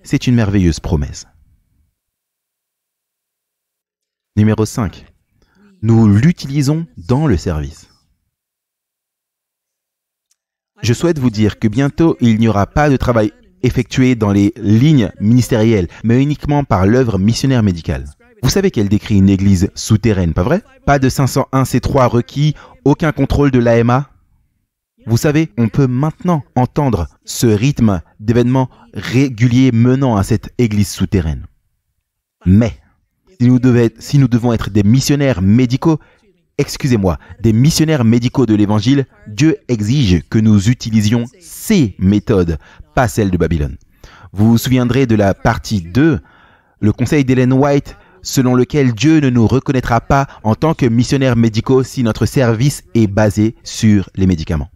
C'est une merveilleuse promesse. Numéro 5. Nous l'utilisons dans le service. Je souhaite vous dire que bientôt, il n'y aura pas de travail effectué dans les lignes ministérielles, mais uniquement par l'œuvre missionnaire médicale. Vous savez qu'elle décrit une église souterraine, pas vrai? Pas de 501 C3 requis, aucun contrôle de l'AMA. Vous savez, on peut maintenant entendre ce rythme d'événements réguliers menant à cette église souterraine. Mais, si nous devons être des missionnaires médicaux, des missionnaires médicaux de l'Évangile, Dieu exige que nous utilisions ces méthodes, pas celles de Babylone. Vous vous souviendrez de la partie 2, le conseil d'Ellen White, selon lequel Dieu ne nous reconnaîtra pas en tant que missionnaires médicaux si notre service est basé sur les médicaments.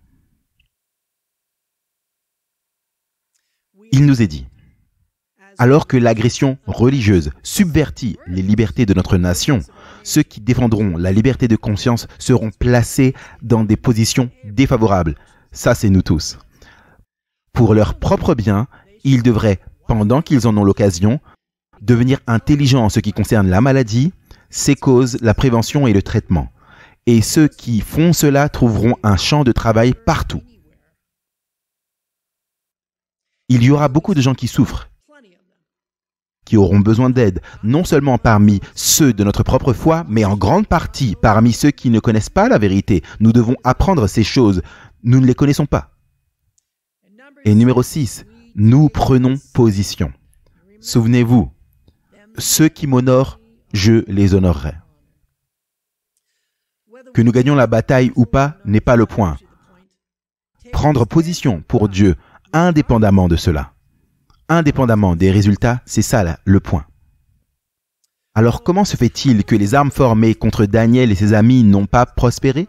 Il nous est dit, alors que l'agression religieuse subvertit les libertés de notre nation, ceux qui défendront la liberté de conscience seront placés dans des positions défavorables. Ça, c'est nous tous. Pour leur propre bien, ils devraient, pendant qu'ils en ont l'occasion, devenir intelligents en ce qui concerne la maladie, ses causes, la prévention et le traitement. Et ceux qui font cela trouveront un champ de travail partout. Il y aura beaucoup de gens qui souffrent, qui auront besoin d'aide, non seulement parmi ceux de notre propre foi, mais en grande partie parmi ceux qui ne connaissent pas la vérité. Nous devons apprendre ces choses. Nous ne les connaissons pas. Et numéro 6, nous prenons position. Souvenez-vous, ceux qui m'honorent, je les honorerai. Que nous gagnions la bataille ou pas n'est pas le point. Prendre position pour Dieu, indépendamment de cela. Indépendamment des résultats, c'est ça là, le point. Alors comment se fait-il que les armes formées contre Daniel et ses amis n'ont pas prospéré?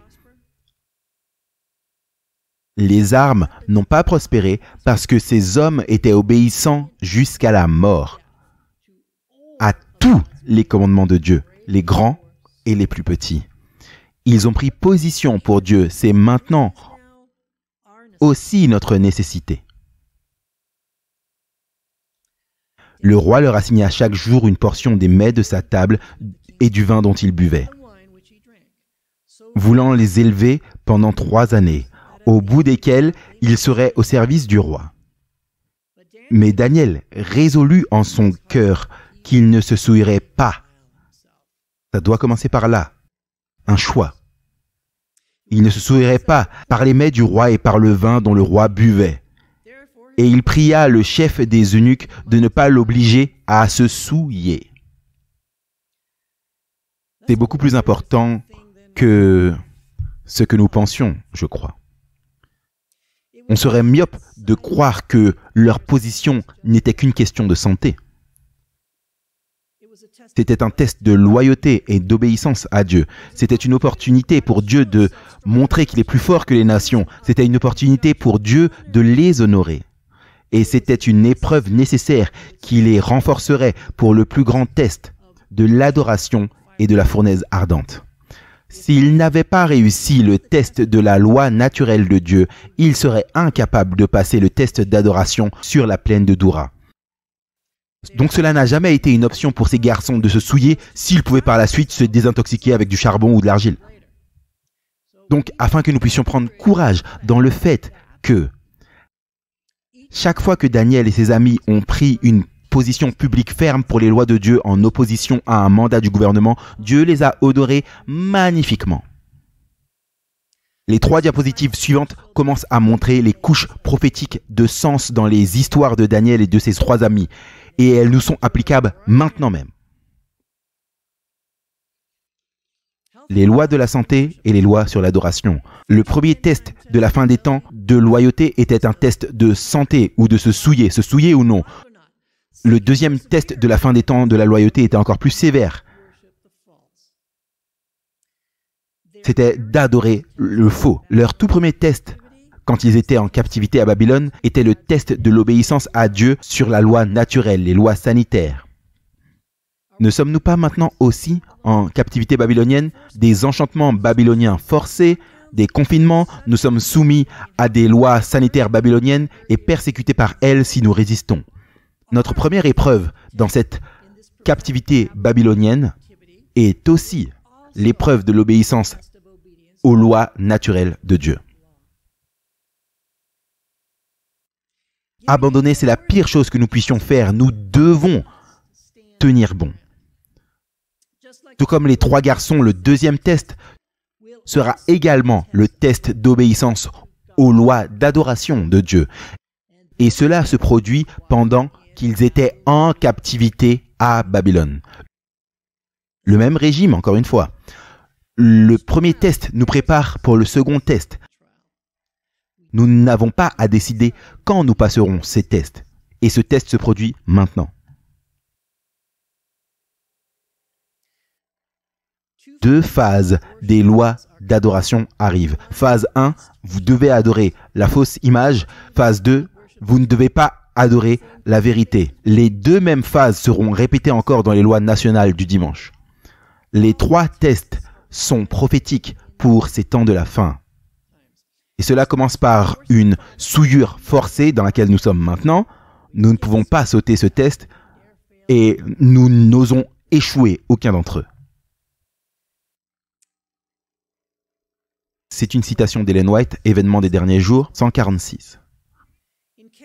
Les armes n'ont pas prospéré parce que ces hommes étaient obéissants jusqu'à la mort à tous les commandements de Dieu, les grands et les plus petits. Ils ont pris position pour Dieu, c'est maintenant aussi notre nécessité. Le roi leur assigna chaque jour une portion des mets de sa table et du vin dont ils buvaient, voulant les élever pendant 3 années, au bout desquelles ils seraient au service du roi. Mais Daniel résolut en son cœur qu'il ne se souillerait pas. Ça doit commencer par là, un choix. Il ne se souillerait pas par les mets du roi et par le vin dont le roi buvait. Et il pria le chef des eunuques de ne pas l'obliger à se souiller. C'est beaucoup plus important que ce que nous pensions, je crois. On serait myope de croire que leur position n'était qu'une question de santé. C'était un test de loyauté et d'obéissance à Dieu. C'était une opportunité pour Dieu de montrer qu'il est plus fort que les nations. C'était une opportunité pour Dieu de les honorer. Et c'était une épreuve nécessaire qui les renforcerait pour le plus grand test de l'adoration et de la fournaise ardente. S'ils n'avaient pas réussi le test de la loi naturelle de Dieu, ils seraient incapables de passer le test d'adoration sur la plaine de Doura. Donc cela n'a jamais été une option pour ces garçons de se souiller s'ils pouvaient par la suite se désintoxiquer avec du charbon ou de l'argile. Donc afin que nous puissions prendre courage dans le fait que chaque fois que Daniel et ses amis ont pris une position publique ferme pour les lois de Dieu en opposition à un mandat du gouvernement, Dieu les a honorés magnifiquement. Les 3 diapositives suivantes commencent à montrer les couches prophétiques de sens dans les histoires de Daniel et de ses 3 amis, et elles nous sont applicables maintenant même. Les lois de la santé et les lois sur l'adoration. Le premier test de la fin des temps de loyauté était un test de santé ou de se souiller ou non. Le deuxième test de la fin des temps de la loyauté était encore plus sévère. C'était d'adorer le faux. Leur tout premier test, quand ils étaient en captivité à Babylone, était le test de l'obéissance à Dieu sur la loi naturelle, les lois sanitaires. Ne sommes-nous pas maintenant aussi, en captivité babylonienne, des enchantements babyloniens forcés, des confinements? Nous sommes soumis à des lois sanitaires babyloniennes et persécutés par elles si nous résistons. Notre première épreuve dans cette captivité babylonienne est aussi l'épreuve de l'obéissance aux lois naturelles de Dieu. Abandonner, c'est la pire chose que nous puissions faire. Nous devons tenir bon. Tout comme les 3 garçons, le deuxième test sera également le test d'obéissance aux lois d'adoration de Dieu. Et cela se produit pendant qu'ils étaient en captivité à Babylone. Le même régime, encore une fois. Le premier test nous prépare pour le second test. Nous n'avons pas à décider quand nous passerons ces tests. Et ce test se produit maintenant. 2 phases des lois d'adoration arrivent. Phase 1, vous devez adorer la fausse image. Phase 2, vous ne devez pas adorer la vérité. Les 2 mêmes phases seront répétées encore dans les lois nationales du dimanche. Les 3 tests sont prophétiques pour ces temps de la fin. Et cela commence par une souillure forcée dans laquelle nous sommes maintenant. Nous ne pouvons pas sauter ce test et nous n'osons échouer aucun d'entre eux. C'est une citation d'Ellen White, Événements des derniers jours, 146.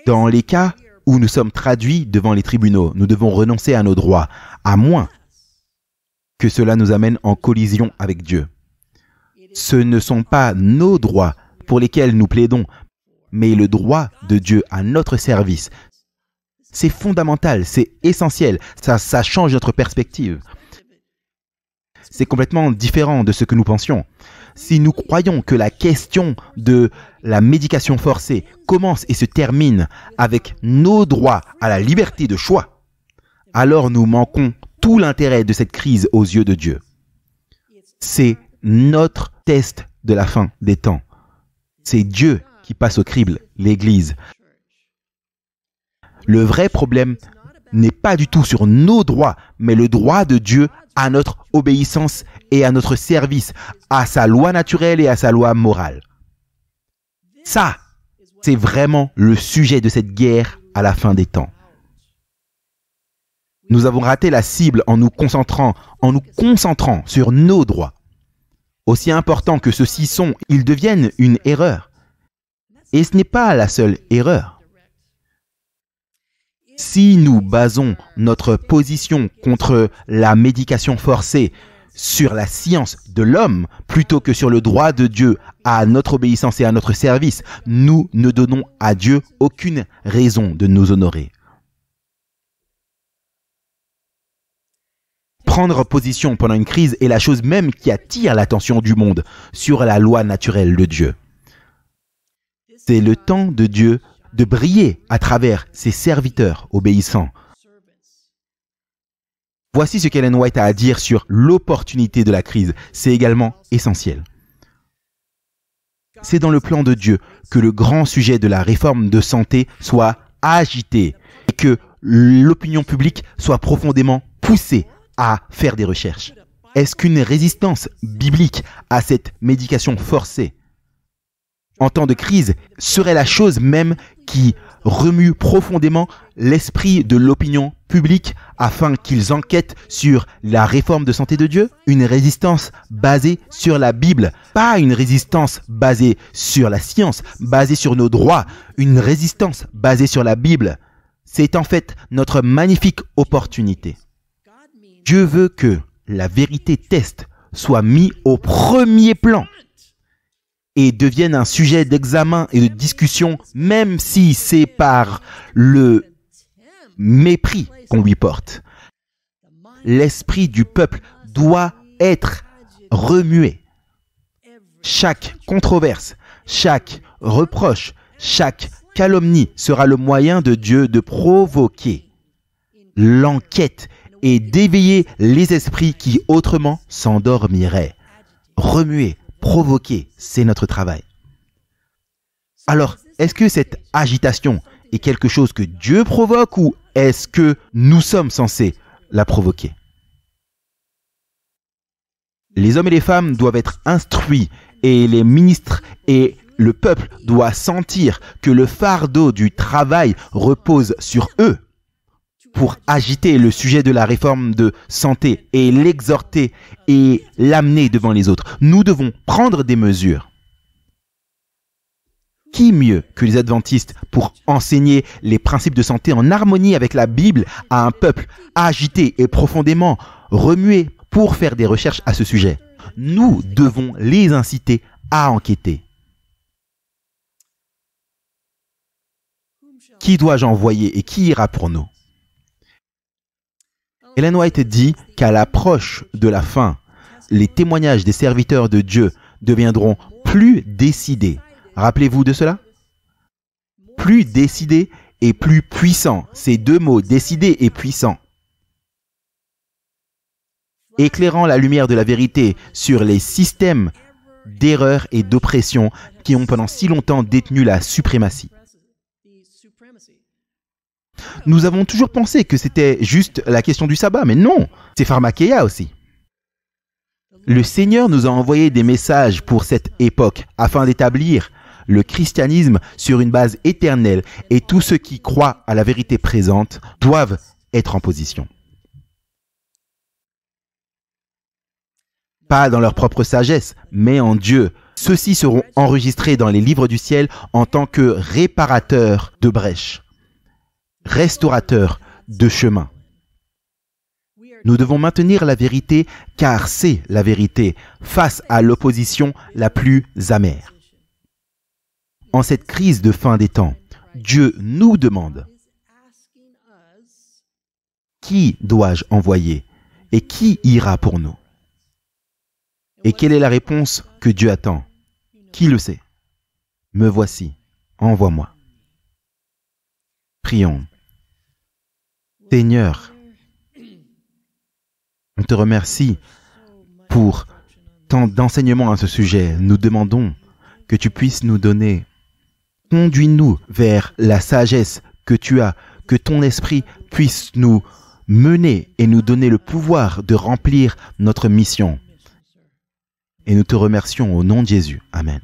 Dans les cas où nous sommes traduits devant les tribunaux, nous devons renoncer à nos droits, à moins que cela nous amène en collision avec Dieu. Ce ne sont pas nos droits pour lesquels nous plaidons, mais le droit de Dieu à notre service. C'est fondamental, c'est essentiel, ça change notre perspective. C'est complètement différent de ce que nous pensions. Si nous croyons que la question de la médication forcée commence et se termine avec nos droits à la liberté de choix, alors nous manquons tout l'intérêt de cette crise aux yeux de Dieu. C'est notre test de la fin des temps. C'est Dieu qui passe au crible l'Église. Le vrai problème n'est pas du tout sur nos droits, mais le droit de Dieu à notre obéissance et à notre service, à sa loi naturelle et à sa loi morale. Ça, c'est vraiment le sujet de cette guerre à la fin des temps. Nous avons raté la cible en nous concentrant sur nos droits. Aussi importants que ceux-ci sont, ils deviennent une erreur. Et ce n'est pas la seule erreur. Si nous basons notre position contre la médication forcée sur la science de l'homme plutôt que sur le droit de Dieu à notre obéissance et à notre service, nous ne donnons à Dieu aucune raison de nous honorer. Prendre position pendant une crise est la chose même qui attire l'attention du monde sur la loi naturelle de Dieu. C'est le temps de Dieu de briller à travers ses serviteurs obéissants. Voici ce qu'Ellen White a à dire sur l'opportunité de la crise. C'est également essentiel. C'est dans le plan de Dieu que le grand sujet de la réforme de santé soit agité et que l'opinion publique soit profondément poussée à faire des recherches. Est-ce qu'une résistance biblique à cette médication forcée en temps de crise serait la chose même qui remue profondément l'esprit de l'opinion publique afin qu'ils enquêtent sur la réforme de santé de Dieu? Une résistance basée sur la Bible, pas une résistance basée sur la science, basée sur nos droits, une résistance basée sur la Bible. C'est en fait notre magnifique opportunité. Dieu veut que la vérité test soit mise au premier plan et devienne un sujet d'examen et de discussion, même si c'est par le mépris qu'on lui porte. L'esprit du peuple doit être remué. Chaque controverse, chaque reproche, chaque calomnie sera le moyen de Dieu de provoquer l'enquête et d'éveiller les esprits qui autrement s'endormiraient. Remuer, provoquer, c'est notre travail. Alors, est-ce que cette agitation est quelque chose que Dieu provoque ou est-ce que nous sommes censés la provoquer? Les hommes et les femmes doivent être instruits et les ministres et le peuple doit sentir que le fardeau du travail repose sur eux pour agiter le sujet de la réforme de santé et l'exhorter et l'amener devant les autres. Nous devons prendre des mesures. Qui mieux que les adventistes pour enseigner les principes de santé en harmonie avec la Bible à un peuple agité et profondément remué pour faire des recherches à ce sujet? Nous devons les inciter à enquêter. Qui dois-je envoyer et qui ira pour nous? Ellen White dit qu'à l'approche de la fin, les témoignages des serviteurs de Dieu deviendront plus décidés. Rappelez-vous de cela? Plus décidés et plus puissants. Ces deux mots, décidé et puissant. Éclairant la lumière de la vérité sur les systèmes d'erreur et d'oppression qui ont pendant si longtemps détenu la suprématie. Nous avons toujours pensé que c'était juste la question du sabbat, mais non, c'est pharmakeia aussi. Le Seigneur nous a envoyé des messages pour cette époque afin d'établir le christianisme sur une base éternelle et tous ceux qui croient à la vérité présente doivent être en position. Pas dans leur propre sagesse, mais en Dieu. Ceux-ci seront enregistrés dans les livres du ciel en tant que réparateurs de brèches, restaurateurs de chemins. Nous devons maintenir la vérité car c'est la vérité face à l'opposition la plus amère. En cette crise de fin des temps, Dieu nous demande: qui dois-je envoyer et qui ira pour nous? Et quelle est la réponse que Dieu attend? Qui le sait? Me voici, envoie-moi. Prions. Seigneur, on te remercie pour tant d'enseignements à ce sujet. Nous demandons que tu puisses nous donner. Conduis-nous vers la sagesse que tu as, que ton esprit puisse nous mener et nous donner le pouvoir de remplir notre mission. Et nous te remercions au nom de Jésus. Amen.